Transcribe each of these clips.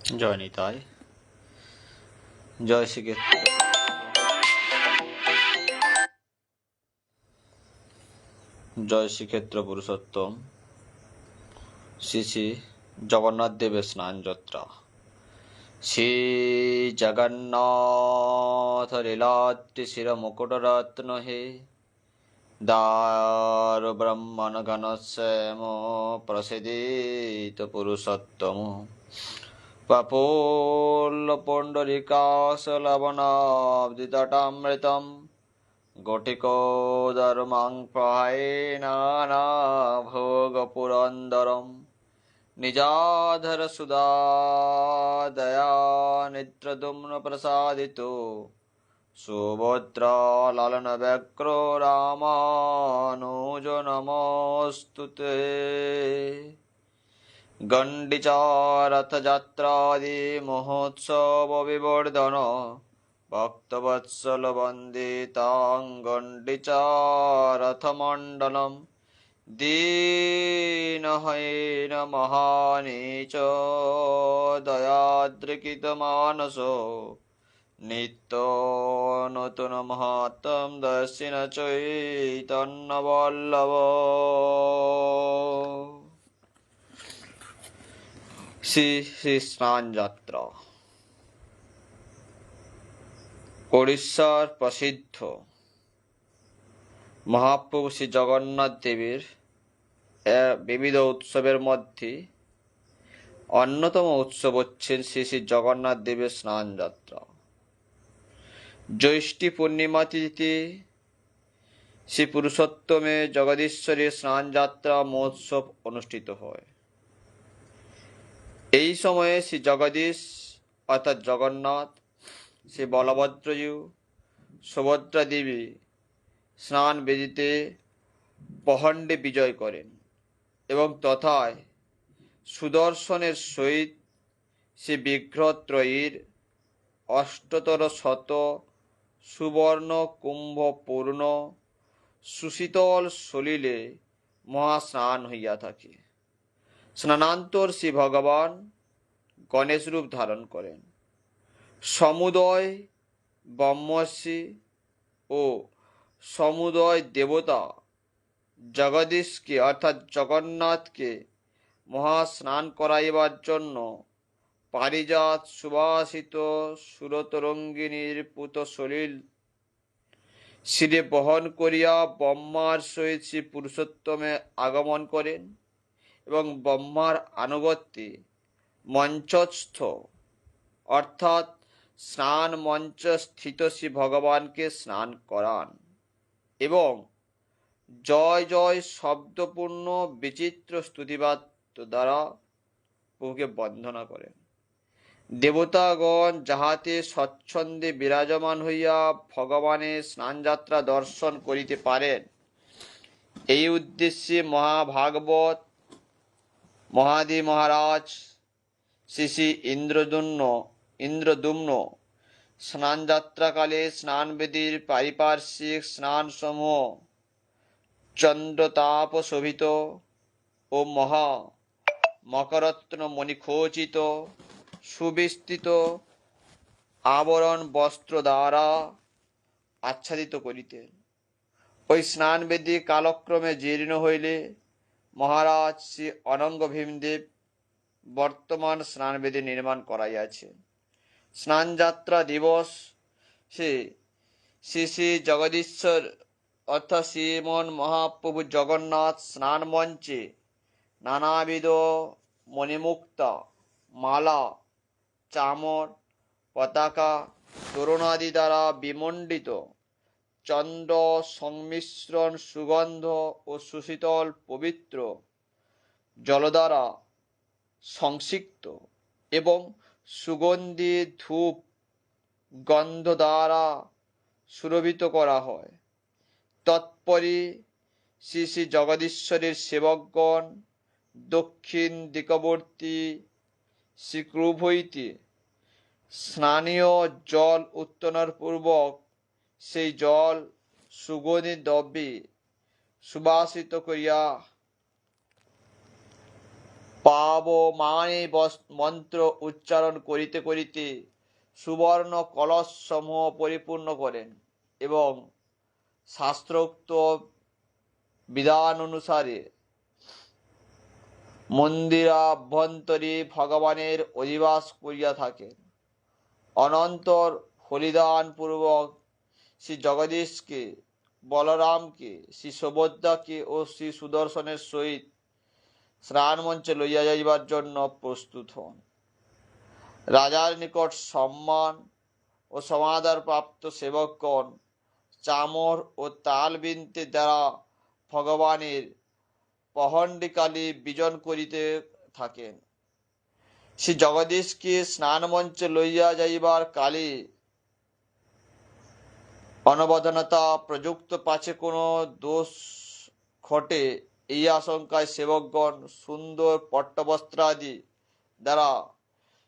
জয় নিতাই। জয় শ্রীক্ষেত্র, জয় শ্রীক্ষেত্র পুরুষোত্তম শ্রী শ্রী জগন্নাথ দেবের স্নান যাত্রা। শ্রী জগন্নাথ লীলাদ্রি শির মুকুটরত্ন হে দারু ব্রহ্মণ ঘনশ্যাম প্রসিদিত পুরুষোত্তম প্রফুল্ল পুণ্ডরিকাশলবনাব্দিতটামৃতম গোটিকোদরমাং প্রহায়নাভোগপুরন্দরম নিজাধর সুদাদয়া নিদ্রদুম্ন প্রসাদিতো সুভদ্র লালন ব্যক্র রামানুজ নমস্তুতে। গণ্ডিচা রথযাত্রাদি মহোৎসব বিবর্ধন ভক্তবৎসল বন্দিতাং গণ্ডিচা রথমণ্ডলম দীনহীন মহানীচ দয়াদ্রিকিত মানস নিত্য নতুন মহাত্ম দর্শিন চৈতন্য বল্লভ। শ্রী শ্রী স্নান যাত্রা ওড়িশার প্রসিদ্ধ মহাপ্রভু শ্রী জগন্নাথ দেবের বিবিধ উৎসবের মধ্যে অন্যতম উৎসব হচ্ছেন শ্রী শ্রী জগন্নাথ দেবের স্নান যাত্রা। জ্যৈষ্ঠী পূর্ণিমা তিথিতে শ্রী পুরুষোত্তমে জগদীশ্বরের স্নান যাত্রা মহোৎসব অনুষ্ঠিত হয়। এই সময়ে শ্রী জগদীশ অর্থাৎ জগন্নাথ, শ্রী বলভদ্রজীউ, সুভদ্রা দেবী স্নান বেদিতে পহণ্ডে বিজয় করেন এবং তথায় সুদর্শনের সহিত শ্রী বিগ্রহত্রয়ীর অষ্টতর শত সুবর্ণ কুম্ভ পূর্ণ সুশীতল সলিলে মহাস্নান হইয়া থাকে। স্নানান্তর শ্রী ভগবান গণেশ রূপ ধারণ করেন। সমুদয় ব্রহ্মর্ষি ও সমুদয় দেবতা জগদীশকে অর্থাৎ জগন্নাথকে মহাস্নান করাইবার জন্য পারিজাত সুবাসিত সুরতরঙ্গিনীর পুত সলিল শিরে বহন করিয়া ব্রহ্মার সহিত শ্রী পুরুষোত্তমে আগমন করেন এবং ব্রহ্মার আনুগত্যে মঞ্চস্থ অর্থাৎ স্নান মঞ্চ স্থিত শ্রী ভগবানকে স্নান করান এবং জয় জয় শব্দপূর্ণ বিচিত্র স্তুতিবাদ্য দ্বারা প্রভুকে বন্দনা করেন। দেবতাগণ যাহাতে স্বচ্ছন্দে বিরাজমান হইয়া ভগবানের স্নানযাত্রা দর্শন করিতে পারেন, এই উদ্দেশ্যে মহাভাগবত মহাদি মহারাজ শ্রী শ্রী ইন্দ্রদুম্ন স্নানযাত্রাকালে স্নানবেদীর পারিপার্শ্বিক স্নানসমূহ চন্দ্রতাপ শোভিত ও মকরত্ন মণিখচিত সুবিস্তৃত আবরণ বস্ত্র দ্বারা আচ্ছাদিত করিতেন। ওই স্নানবেদী কালক্রমে জীর্ণ হইলে মহারাজ শ্রী অনঙ্গ ভীমদেব বর্তমান স্নানবেদী নির্মাণ করাইয়াছেন। স্নানযাত্রা দিবস শ্রী শ্রী জগদীশ্বর অর্থাৎ শ্রীমন মহাপ্রভু জগন্নাথ স্নান মঞ্চে নানাবিধ মণিমুক্তা মালা চামর পতাকা তোরণাদি দ্বারা বিমণ্ডিত চন্দ্র সংমিশ্রণ সুগন্ধ ও সুশীতল পবিত্র জল দ্বারা সংসিক্ত এবং সুগন্ধি ধূপ গন্ধ দ্বারা সুরভিত করা হয়। তৎপরে শ্রী শ্রী জগদীশ্বরের সেবকগণ দক্ষিণ দিকবর্তী শ্রীকূপ হইতে স্নানীয় জল উত্তোলন পূর্বক সেই জল সুগন্ধি দ্রব্যে সুবাসিত করিয়া পাব মানে মন্ত্র উচ্চারণ করিতে করিতে সুবর্ণ কলস সমূহ পরিপূর্ণ করেন এবং শাস্ত্রোক্ত বিধান অনুসারে মন্দিরাভ্যন্তরে ভগবানের অধিবাস করিয়া থাকেন। অনন্তর হরিদান পূর্বক শ্রী জগদীশকে, বলরামকে, শ্রী সুভদ্রাকে ও শ্রী সুদর্শনের সহিত স্নান মঞ্চে লইয়া যাইবার জন্য প্রস্তুত হন। রাজার নিকট সম্মান ও সমাদর প্রাপ্ত সেবকগণ চামর ও তাল বিনতে দ্বারা ভগবানের পহণ্ডিকালি বিজন করিতে থাকেন। শ্রী জগদীশকে স্নান মঞ্চে লইয়া যাইবার কালে অনবধানতা প্রযুক্ত পাছে কোনো দোষ ঘটে, এই আশঙ্কায় সেবকগণ সুন্দর পট্টবস্ত্রাদি দ্বারা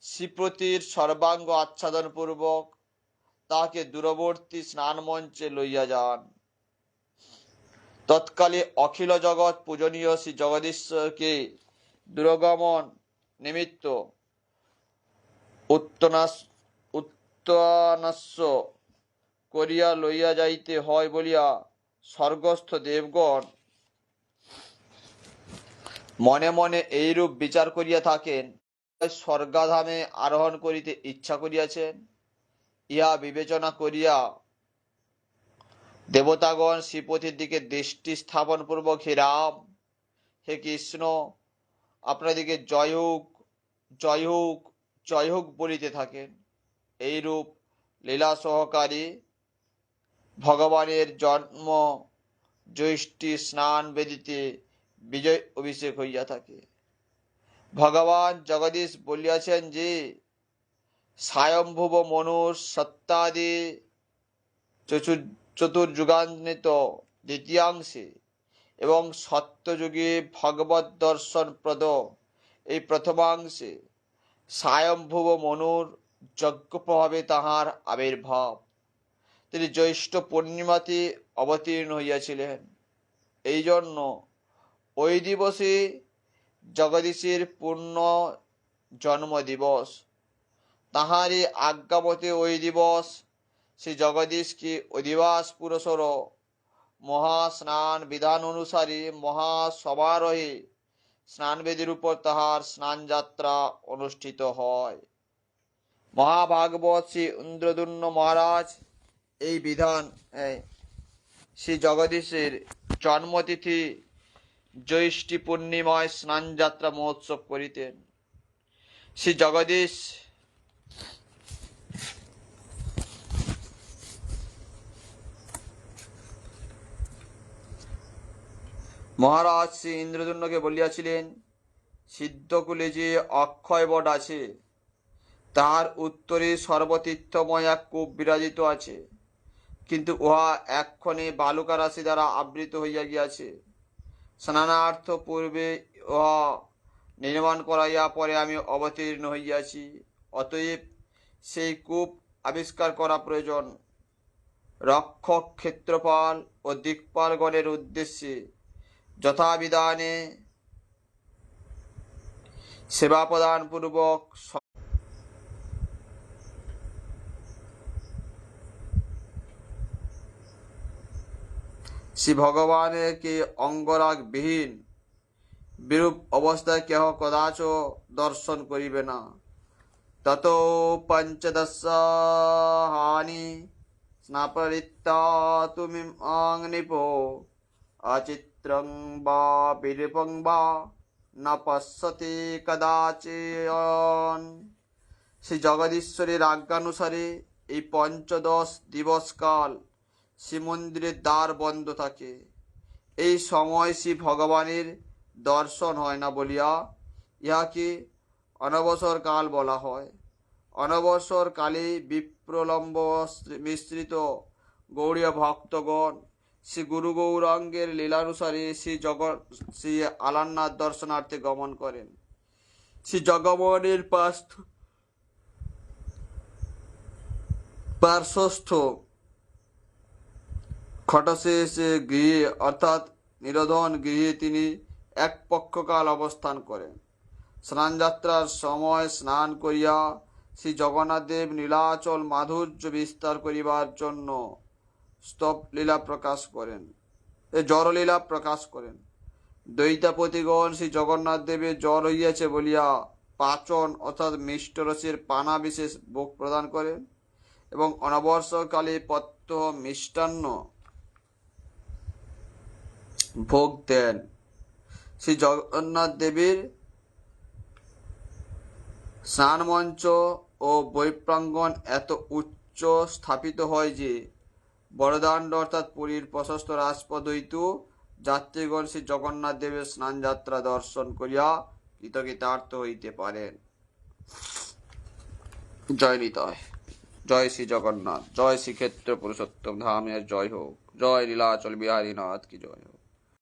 শ্রীপতির সর্বাঙ্গ আচ্ছাদন পূর্বক তাহাকে দূরবর্তী স্নান মঞ্চে লইয়া যান। তৎকালে অখিল জগৎ পূজনীয় শ্রী জগদীশ্বরকে দূরগমন নিমিত্ত উত্তনাস্য করিয়া লইয়া যাইতে হয় বলিয়া স্বর্গস্থ দেবগণ মনে মনে এইরূপ বিচার করিয়া থাকেন। স্বর্গাধামে আরোহণ করিতে ইচ্ছা করিয়াছেন। ইহা বিবেচনা করিয়া দেবতাগণ শ্রীপতির দিকে দৃষ্টি স্থাপন পূর্বক হে রাম, হে কৃষ্ণ, আপনাদিকে জয় হোক, জয় হোক, জয় হোক বলিতে থাকেন। এইরূপ লীলা সহকারী ভগবানের জন্ম জ্যৈষ্ঠী স্নান বেদিতে বিজয় অভিষেক হইয়া থাকে। ভগবান জগদীশ বলিয়াছেন যে স্বয়ম্ভুব মনুর সত্যাদি চতুর্যুগান্বিত দ্বিতীয়াংশে এবং সত্যযুগে ভগবত দর্শন প্রদ এই প্রথমাংশে স্বয়ম্ভুব মনুর যজ্ঞ প্রভাবে তাহার আবির্ভাব। তিনি জ্যৈষ্ঠ পূর্ণিমাতে অবতীর্ণ হইয়াছিলেন। এই জন্য ওই দিবসে জগদীশের পূর্ণ জন্ম দিবস। তাহারই আজ্ঞামতে ওই দিবস শ্রী জগদীশকে অধিবাস পুরুষর মহাস্নান বিধান অনুসারে মহাসমারোহে স্নানবেদীর উপর তাহার স্নান যাত্রা অনুষ্ঠিত হয়। মহাভাগবত শ্রী ইন্দ্রদুম্ন মহারাজ এই বিধান শ্রী জগদীশের জন্মতিথি জ্যৈষ্ঠী পূর্ণিমায় স্নান যাত্রা মহোৎসব করিতেন। শ্রী জগদীশ মহারাজ শ্রী ইন্দ্রদুম্নকে বলিয়াছিলেন, সিদ্ধকুলে যে অক্ষয় বট আছে তাহার উত্তরে সর্বতীর্থময় এক কূপ বিরাজিত আছে, কিন্তু উহা এক্ষণে বালুকা রাশি দ্বারা আবৃত হইয়া গিয়াছে। স্নানার্থ পূর্বে উহা নির্মাণ করাইয়া পরে আমি অবতীর্ণ হইয়াছি। অতএব সেই কূপ আবিষ্কার করা প্রয়োজন। রক্ষক, ক্ষেত্রপাল ও দিকপালগণের উদ্দেশ্যে যথাবিধানে সেবা প্রদান পূর্বক শ্রী ভগবানের কে অঙ্গরাগ বিহীন বিরূপ অবস্থায় কেহ কদাচ দর্শন করিবে না। তত পঞ্চদশানি স্নাপরিত্তা তুমি নিপো অচিত্রং বা বিরূপং বা না পশ্যতি কদাচিৎ। শ্রী জগদীশ্বরের আজ্ঞানুসারে এই ৫৫ দিবস কাল শ্রীমন্দিরের দ্বার বন্ধ থাকে। এই সময় শ্রী ভগবানের দর্শন হয় না বলিয়া ইহাকে অনবসর কাল বলা হয়। অনবসর কালে বিপ্রলম্ব মিশ্রিত গৌড়ীয় ভক্তগণ শ্রী গুরু গৌরাঙ্গের লীলানুসারে শ্রী আলারনাথ দর্শনার্থে গমন করেন। শ্রী জগমোহনের পার্শ্বস্থ খটশেষ গৃহে অর্থাৎ নিরোধন গৃহে তিনি এক পক্ষকাল অবস্থান করেন। স্নানযাত্রার সময় স্নান করিয়া শ্রী জগন্নাথ দেব নীলাচল মাধুর্য বিস্তার করিবার জন্য স্তব লীলা প্রকাশ করেন, জড়লীলা প্রকাশ করেন। দৈতাপতিগণ শ্রী জগন্নাথ দেবের জ্বর হইয়াছে বলিয়া পাচন অর্থাৎ মিষ্ট রসের পানা বিশেষ ভোগ প্রদান করেন এবং অনবসরকালে প্রত্যহ মিষ্টান্ন ভোগ দেন। শ্রী জগন্নাথ দেবের স্নানমঞ্চ ও বৈপ্রাঙ্গণ এত উচ্চ স্থাপিত হয় যে বড়দাণ্ড অর্থাৎ পুরীর প্রশস্ত রাজপথ হইতেও যাত্রীগণ শ্রী জগন্নাথ দেবের স্নানযাত্রা দর্শন করিয়া কৃতকৃতার্থ হইতে পারেন। জয় নিতাই, জয় শ্রী জগন্নাথ, জয় শ্রীক্ষেত্র পুরুষোত্তম ধামের জয় হোক, জয় লীলাচল বিহারীনাথ কি জয় হোক।